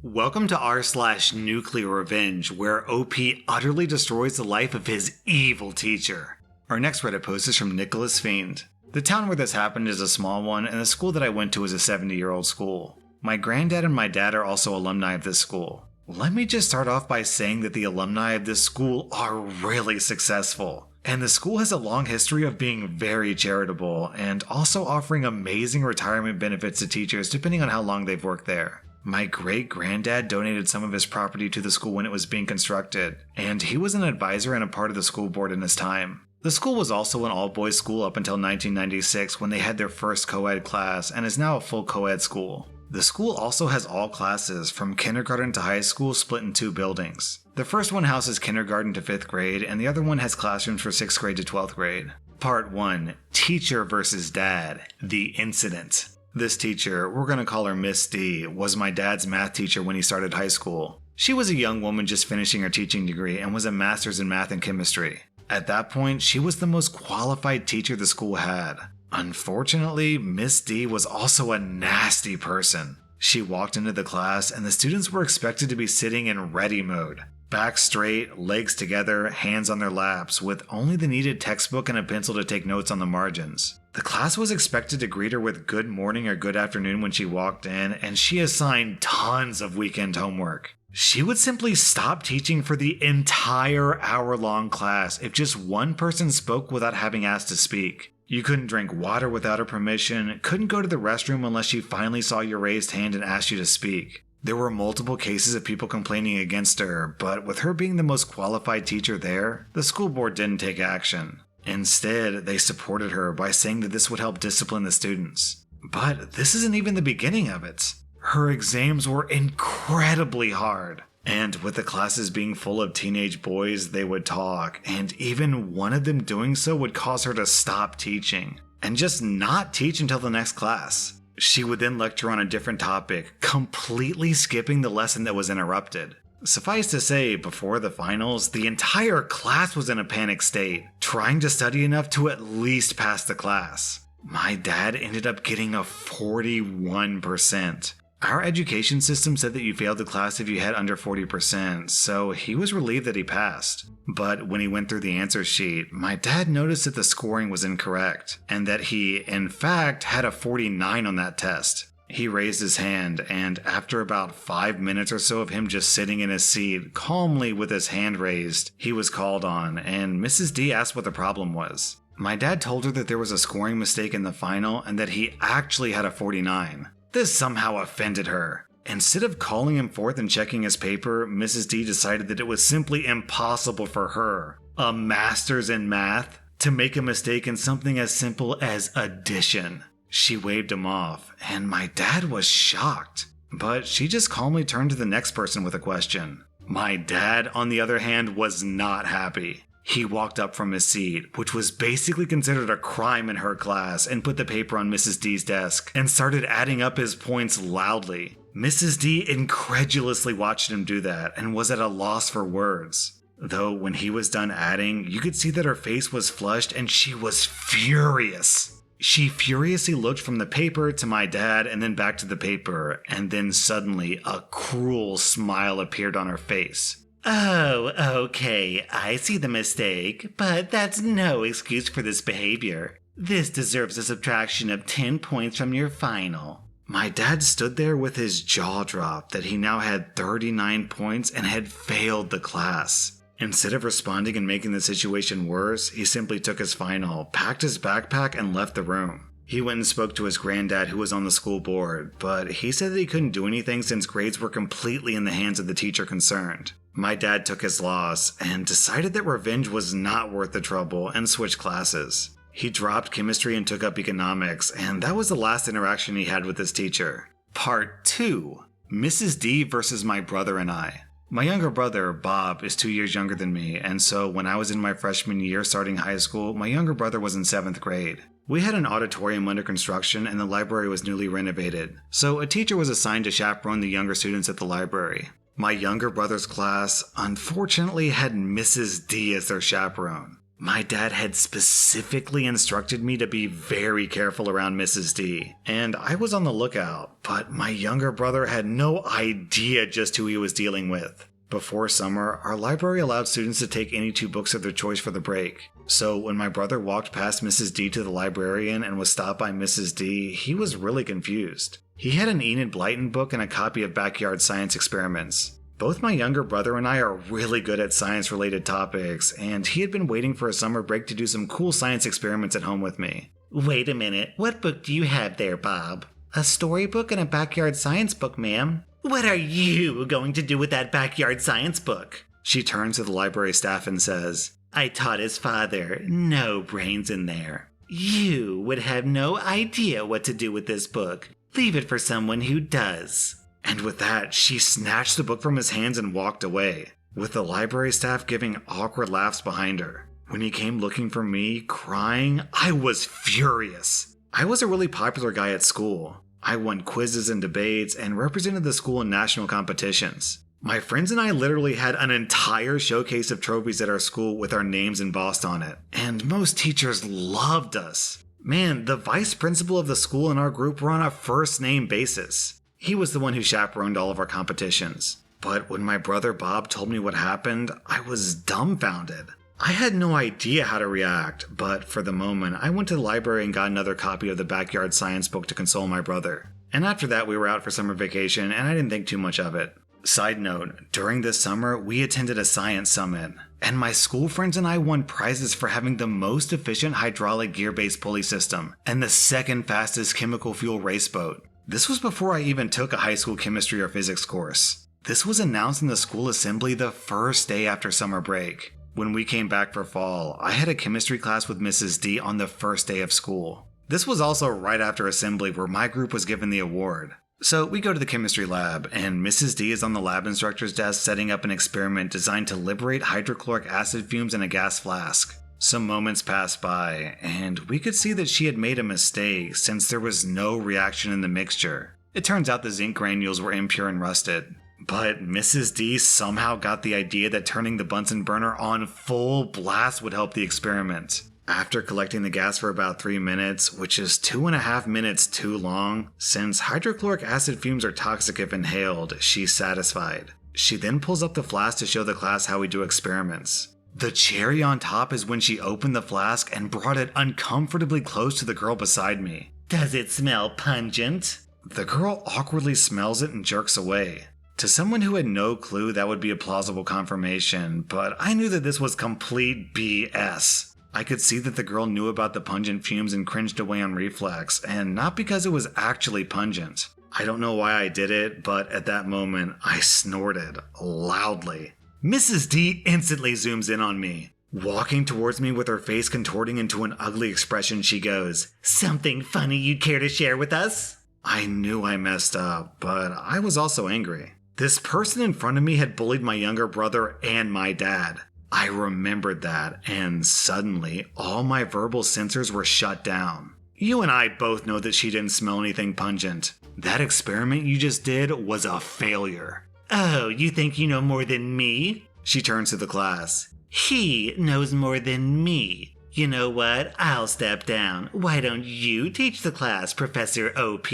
Welcome to r/slash Nuclearrevenge, where OP utterly destroys the life of his evil teacher. Our next Reddit post is from Nicholas Fiend. The town where this happened is a small one, and the school that I went to is a 70-year-old school. My granddad and my dad are also alumni of this school. Let me just start off by saying that the alumni of this school are really successful. And the school has a long history of being very charitable, and also offering amazing retirement benefits to teachers depending on how long they've worked there. My great-granddad donated some of his property to the school when it was being constructed, and he was an advisor and a part of the school board in his time. The school was also an all-boys school up until 1996 when they had their first co-ed class, and is now a full co-ed school. The school also has all classes, from kindergarten to high school, split in two buildings. The first one houses kindergarten to 5th grade, and the other one has classrooms for 6th grade to 12th grade. Part 1. Teacher versus Dad. The Incident. This teacher, we're going to call her Miss D, was my dad's math teacher when he started high school. She was a young woman just finishing her teaching degree and was a master's in math and chemistry. At that point, she was the most qualified teacher the school had. Unfortunately, Miss D was also a nasty person. She walked into the class and the students were expected to be sitting in ready mode. Back straight, legs together, hands on their laps, with only the needed textbook and a pencil to take notes on the margins. The class was expected to greet her with good morning or good afternoon when she walked in, and she assigned tons of weekend homework. She would simply stop teaching for the entire hour-long class if just one person spoke without having asked to speak. You couldn't drink water without her permission, couldn't go to the restroom unless she finally saw your raised hand and asked you to speak. There were multiple cases of people complaining against her, but with her being the most qualified teacher there, the school board didn't take action. Instead, they supported her by saying that this would help discipline the students. But this isn't even the beginning of it. Her exams were incredibly hard. And with the classes being full of teenage boys, they would talk, and even one of them doing so would cause her to stop teaching, and just not teach until the next class. She would then lecture on a different topic, completely skipping the lesson that was interrupted. Suffice to say, before the finals, the entire class was in a panic state, trying to study enough to at least pass the class. My dad ended up getting a 41%. Our education system said that you failed the class if you had under 40%, so he was relieved that he passed. But when he went through the answer sheet, my dad noticed that the scoring was incorrect, and that he, in fact, had a 49 on that test. He raised his hand, and after about 5 minutes or so of him just sitting in his seat, calmly with his hand raised, he was called on, and Mrs. D asked what the problem was. My dad told her that there was a scoring mistake in the final, and that he actually had a 49. This somehow offended her. Instead of calling him forth and checking his paper, Mrs. D decided that it was simply impossible for her, a master's in math, to make a mistake in something as simple as addition. She waved him off, and my dad was shocked. But she just calmly turned to the next person with a question. My dad, on the other hand, was not happy. He walked up from his seat, which was basically considered a crime in her class, and put the paper on Mrs. D's desk, and started adding up his points loudly. Mrs. D incredulously watched him do that, and was at a loss for words. Though when he was done adding, you could see that her face was flushed and she was furious. She furiously looked from the paper to my dad and then back to the paper, and then suddenly a cruel smile appeared on her face. Oh, okay, I see the mistake, but that's no excuse for this behavior. This deserves a subtraction of 10 points from your final. My dad stood there with his jaw dropped that he now had 39 points and had failed the class. Instead of responding and making the situation worse, he simply took his final, packed his backpack, and left the room. He went and spoke to his granddad who was on the school board, but he said that he couldn't do anything since grades were completely in the hands of the teacher concerned. My dad took his loss and decided that revenge was not worth the trouble and switched classes. He dropped chemistry and took up economics, and that was the last interaction he had with his teacher. Part 2. Mrs. D versus my brother and I. My younger brother, Bob, is 2 years younger than me, and so when I was in my freshman year starting high school, my younger brother was in 7th grade. We had an auditorium under construction and the library was newly renovated, so a teacher was assigned to chaperone the younger students at the library. My younger brother's class, unfortunately, had Mrs. D as their chaperone. My dad had specifically instructed me to be very careful around Mrs. D, and I was on the lookout, but my younger brother had no idea just who he was dealing with. Before summer, our library allowed students to take any 2 books of their choice for the break. So when my brother walked past Mrs. D to the librarian and was stopped by Mrs. D, he was really confused. He had an Enid Blyton book and a copy of Backyard Science Experiments. Both my younger brother and I are really good at science-related topics, and he had been waiting for a summer break to do some cool science experiments at home with me. Wait a minute, what book do you have there, Bob? A storybook and a backyard science book, ma'am. What are you going to do with that backyard science book? She turns to the library staff and says, I taught his father, no brains in there. You would have no idea what to do with this book. Leave it for someone who does. And with that, she snatched the book from his hands and walked away, with the library staff giving awkward laughs behind her. When he came looking for me, crying, I was furious. I was a really popular guy at school. I won quizzes and debates and represented the school in national competitions. My friends and I literally had an entire showcase of trophies at our school with our names embossed on it, and most teachers loved us. Man, the vice principal of the school and our group were on a first-name basis. He was the one who chaperoned all of our competitions. But when my brother Bob told me what happened, I was dumbfounded. I had no idea how to react, but for the moment, I went to the library and got another copy of the Backyard Science book to console my brother. And after that, we were out for summer vacation, and I didn't think too much of it. Side note, during this summer, we attended a science summit, and my school friends and I won prizes for having the most efficient hydraulic gear-based pulley system, and the second fastest chemical fuel race boat. This was before I even took a high school chemistry or physics course. This was announced in the school assembly the first day after summer break. When we came back for fall, I had a chemistry class with Mrs. D on the first day of school. This was also right after assembly where my group was given the award. So we go to the chemistry lab, and Mrs. D is on the lab instructor's desk setting up an experiment designed to liberate hydrochloric acid fumes in a gas flask. Some moments passed by, and we could see that she had made a mistake since there was no reaction in the mixture. It turns out the zinc granules were impure and rusted. But Mrs. D somehow got the idea that turning the Bunsen burner on full blast would help the experiment. After collecting the gas for about 3 minutes, which is 2.5 minutes too long, since hydrochloric acid fumes are toxic if inhaled, she's satisfied. She then pulls up the flask to show the class how we do experiments. The cherry on top is when she opened the flask and brought it uncomfortably close to the girl beside me. Does it smell pungent? The girl awkwardly smells it and jerks away. To someone who had no clue, that would be a plausible confirmation, but I knew that this was complete BS. I could see that the girl knew about the pungent fumes and cringed away on reflex, and not because it was actually pungent. I don't know why I did it, but at that moment, I snorted loudly. Mrs. D instantly zooms in on me. Walking towards me with her face contorting into an ugly expression, she goes, "Something funny you'd care to share with us?" I knew I messed up, but I was also angry. This person in front of me had bullied my younger brother and my dad. I remembered that, and suddenly, all my verbal sensors were shut down. You and I both know that she didn't smell anything pungent. That experiment you just did was a failure. Oh, you think you know more than me? She turns to the class. He knows more than me. You know what? I'll step down. Why don't you teach the class, Professor OP?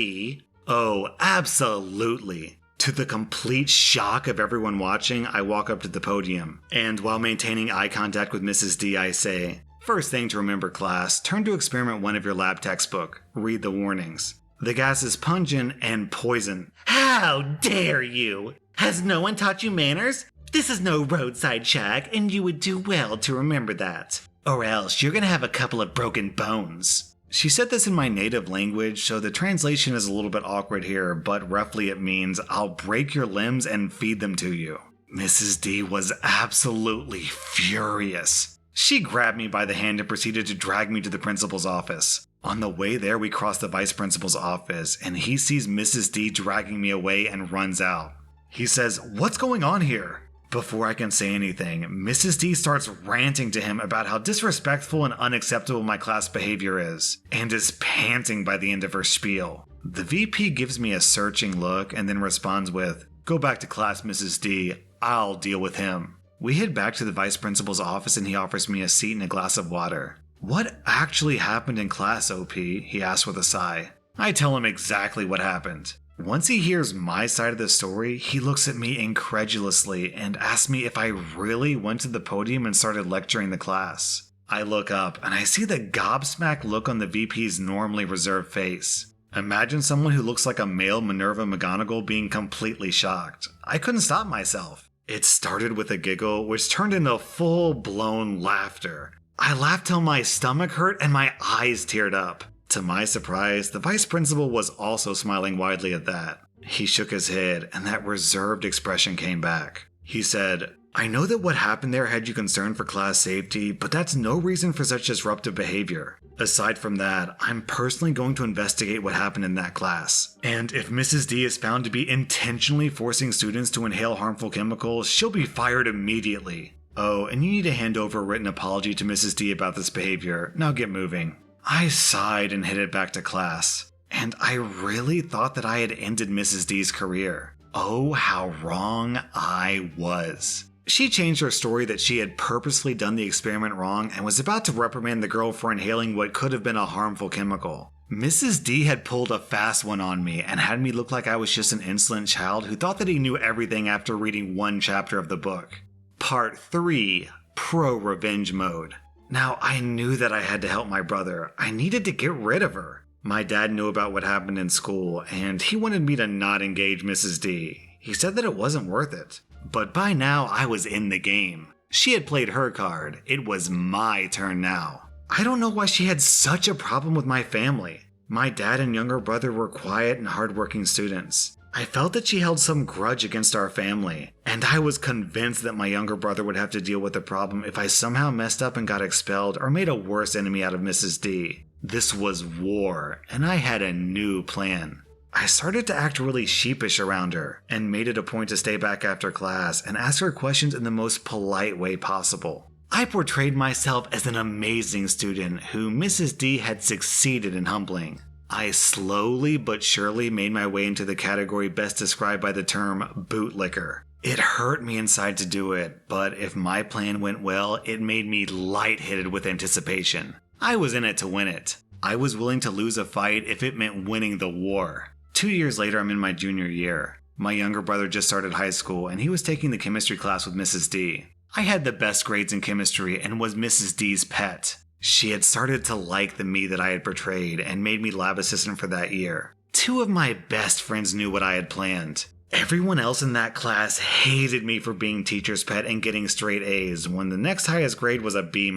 Oh, absolutely. To the complete shock of everyone watching, I walk up to the podium, and while maintaining eye contact with Mrs. D, I say, "First thing to remember, class, turn to experiment 1 of your lab textbook. Read the warnings. The gas is pungent and poison." How dare you? Has no one taught you manners? This is no roadside shack, and you would do well to remember that. Or else you're gonna have a couple of broken bones. She said this in my native language, so the translation is a little bit awkward here, but roughly it means, I'll break your limbs and feed them to you. Mrs. D was absolutely furious. She grabbed me by the hand and proceeded to drag me to the principal's office. On the way there, we crossed the vice principal's office, and he sees Mrs. D dragging me away and runs out. He says, "What's going on here?" Before I can say anything, Mrs. D starts ranting to him about how disrespectful and unacceptable my class behavior is, and is panting by the end of her spiel. The VP gives me a searching look and then responds with, "Go back to class, Mrs. D. I'll deal with him." We head back to the vice principal's office and he offers me a seat and a glass of water. "What actually happened in class, OP?" he asks with a sigh. I tell him exactly what happened. Once he hears my side of the story, he looks at me incredulously and asks me if I really went to the podium and started lecturing the class. I look up and I see the gobsmacked look on the VP's normally reserved face. Imagine someone who looks like a male Minerva McGonagall being completely shocked. I couldn't stop myself. It started with a giggle, which turned into full-blown laughter. I laughed till my stomach hurt and my eyes teared up. To my surprise, the vice principal was also smiling widely at that. He shook his head, and that reserved expression came back. He said, "I know that what happened there had you concerned for class safety, but that's no reason for such disruptive behavior. Aside from that, I'm personally going to investigate what happened in that class. And if Mrs. D is found to be intentionally forcing students to inhale harmful chemicals, she'll be fired immediately. Oh, and you need to hand over a written apology to Mrs. D about this behavior. Now get moving." I sighed and headed back to class. And I really thought that I had ended Mrs. D's career. Oh, how wrong I was. She changed her story that she had purposely done the experiment wrong and was about to reprimand the girl for inhaling what could have been a harmful chemical. Mrs. D had pulled a fast one on me and had me look like I was just an insolent child who thought that he knew everything after reading one chapter of the book. Part 3, Pro-Revenge Mode. Now, I knew that I had to help my brother. I needed to get rid of her. My dad knew about what happened in school, and he wanted me to not engage Mrs. D. He said that it wasn't worth it. But by now, I was in the game. She had played her card. It was my turn now. I don't know why she had such a problem with my family. My dad and younger brother were quiet and hardworking students. I felt that she held some grudge against our family, and I was convinced that my younger brother would have to deal with the problem if I somehow messed up and got expelled or made a worse enemy out of Mrs. D. This was war, and I had a new plan. I started to act really sheepish around her, and made it a point to stay back after class and ask her questions in the most polite way possible. I portrayed myself as an amazing student who Mrs. D had succeeded in humbling. I slowly but surely made my way into the category best described by the term bootlicker. It hurt me inside to do it, but if my plan went well, it made me lightheaded with anticipation. I was in it to win it. I was willing to lose a fight if it meant winning the war. 2 years later, I'm in my junior year. My younger brother just started high school, and he was taking the chemistry class with Mrs. D. I had the best grades in chemistry and was Mrs. D's pet. She had started to like the me that I had portrayed and made me lab assistant for that year. 2 of my best friends knew what I had planned. Everyone else in that class hated me for being teacher's pet and getting straight A's when the next highest grade was a B-.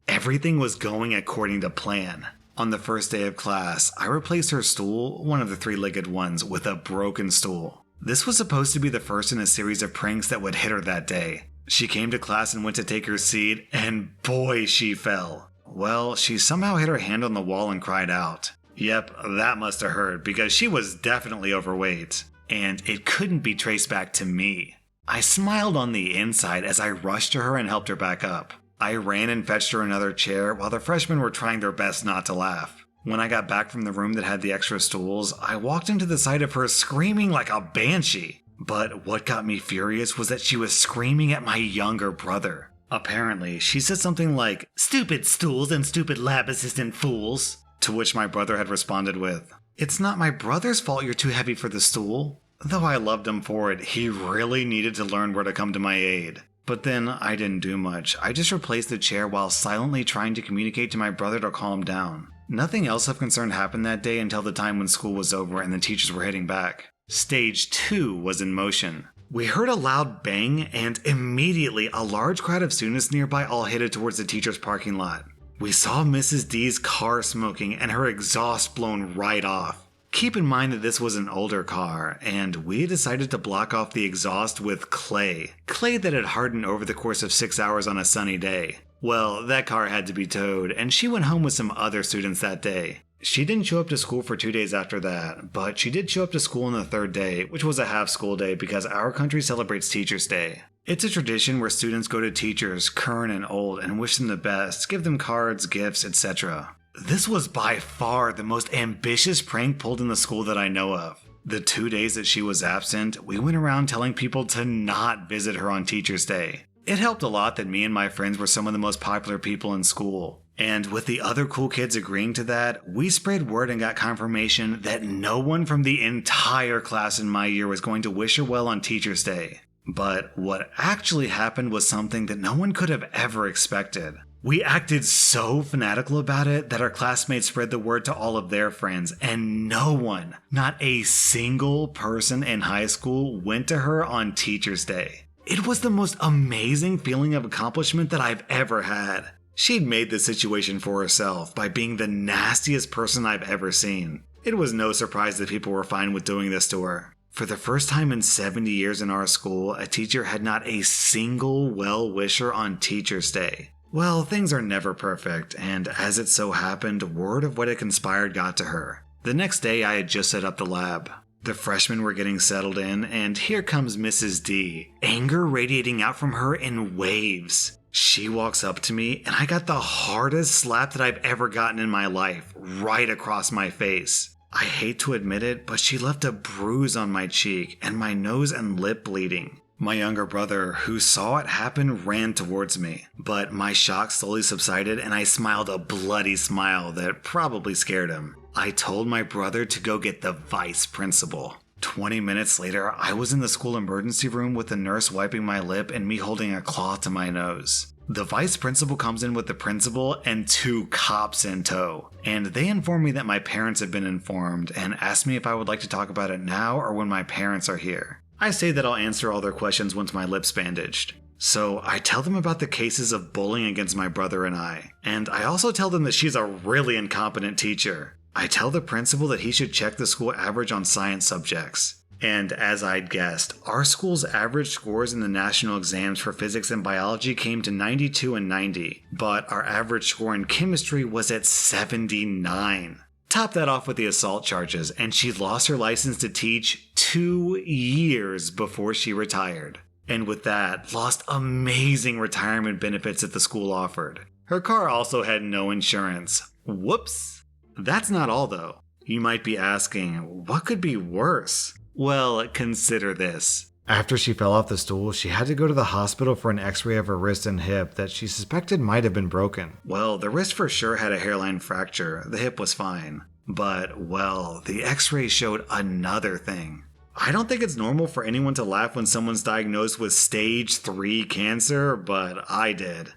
Everything was going according to plan. On the first day of class, I replaced her stool, one of the 3-legged ones, with a broken stool. This was supposed to be the first in a series of pranks that would hit her that day. She came to class and went to take her seat, and boy, she fell. Well, she somehow hit her hand on the wall and cried out. Yep, that must have hurt, because she was definitely overweight. And it couldn't be traced back to me. I smiled on the inside as I rushed to her and helped her back up. I ran and fetched her another chair while the freshmen were trying their best not to laugh. When I got back from the room that had the extra stools, I walked into the sight of her screaming like a banshee. But what got me furious was that she was screaming at my younger brother. Apparently, she said something like, "Stupid stools and stupid lab assistant fools," to which my brother had responded with, "It's not my brother's fault you're too heavy for the stool." Though I loved him for it, he really needed to learn where to come to my aid. But then I didn't do much. I just replaced the chair while silently trying to communicate to my brother to calm down. Nothing else of concern happened that day until the time when school was over and the teachers were heading back. Stage 2 was in motion. We heard a loud bang, and immediately a large crowd of students nearby all headed towards the teacher's parking lot. We saw Mrs. D's car smoking and her exhaust blown right off. Keep in mind that this was an older car, and we decided to block off the exhaust with clay. Clay that had hardened over the course of 6 hours on a sunny day. Well, that car had to be towed, and she went home with some other students that day. She didn't show up to school for 2 days after that, but she did show up to school on the 3rd day, which was a half school day because our country celebrates Teachers' Day. It's a tradition where students go to teachers, current and old, and wish them the best, give them cards, gifts, etc. This was by far the most ambitious prank pulled in the school that I know of. The 2 days that she was absent, we went around telling people to not visit her on Teachers' Day. It helped a lot that me and my friends were some of the most popular people in school. And with the other cool kids agreeing to that, we spread word and got confirmation that no one from the entire class in my year was going to wish her well on Teacher's Day. But what actually happened was something that no one could have ever expected. We acted so fanatical about it that our classmates spread the word to all of their friends, and no one, not a single person in high school, went to her on Teacher's Day. It was the most amazing feeling of accomplishment that I've ever had. She'd made the situation for herself by being the nastiest person I've ever seen. It was no surprise that people were fine with doing this to her. For the first time in 70 years in our school, a teacher had not a single well-wisher on Teacher's Day. Well, things are never perfect, and as it so happened, word of what had conspired got to her. The next day, I had just set up the lab. The freshmen were getting settled in, and here comes Mrs. D, anger radiating out from her in waves. She walks up to me, and I got the hardest slap that I've ever gotten in my life, right across my face. I hate to admit it, but she left a bruise on my cheek, and my nose and lip bleeding. My younger brother, who saw it happen, ran towards me, but my shock slowly subsided and I smiled a bloody smile that probably scared him. I told my brother to go get the vice principal. 20 minutes later, I was in the school emergency room with the nurse wiping my lip and me holding a cloth to my nose. The vice principal comes in with the principal and 2 cops in tow, and they inform me that my parents have been informed and ask me if I would like to talk about it now or when my parents are here. I say that I'll answer all their questions once my lip's bandaged. So I tell them about the cases of bullying against my brother and I also tell them that she's a really incompetent teacher. I tell the principal that he should check the school average on science subjects. And as I'd guessed, our school's average scores in the national exams for physics and biology came to 92 and 90, but our average score in chemistry was at 79. Top that off with the assault charges, and she lost her license to teach 2 years before she retired. And with that, lost amazing retirement benefits that the school offered. Her car also had no insurance. Whoops! That's not all though. You might be asking, what could be worse? Well, consider this. After she fell off the stool, she had to go to the hospital for an x-ray of her wrist and hip that she suspected might have been broken. Well, the wrist for sure had a hairline fracture, the hip was fine. But, well, the x-ray showed another thing. I don't think it's normal for anyone to laugh when someone's diagnosed with stage 3 cancer, but I did.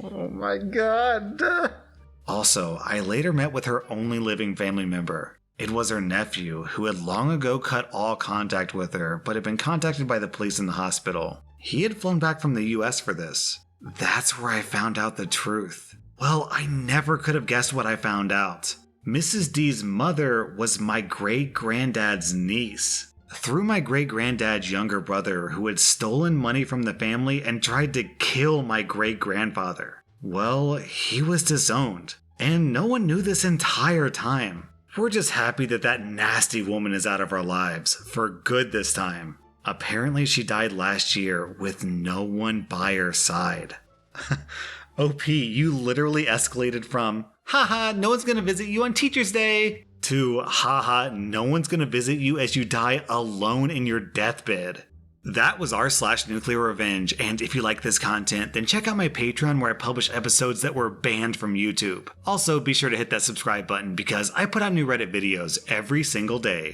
Oh my god. Also, I later met with her only living family member. It was her nephew, who had long ago cut all contact with her, but had been contacted by the police in the hospital. He had flown back from the US for this. That's where I found out the truth. Well, I never could have guessed what I found out. Mrs. D's mother was my great-granddad's niece. Through my great-granddad's younger brother, who had stolen money from the family and tried to kill my great-grandfather. Well, he was disowned, and no one knew this entire time. We're just happy that that nasty woman is out of our lives, for good this time. Apparently she died last year with no one by her side. OP, you literally escalated from, haha, no one's gonna visit you on Teacher's Day, to, haha, no one's gonna visit you as you die alone in your deathbed. That was rSlash and if you like this content, then check out my Patreon where I publish episodes that were banned from YouTube. Also, be sure to hit that subscribe button because I put out new Reddit videos every single day.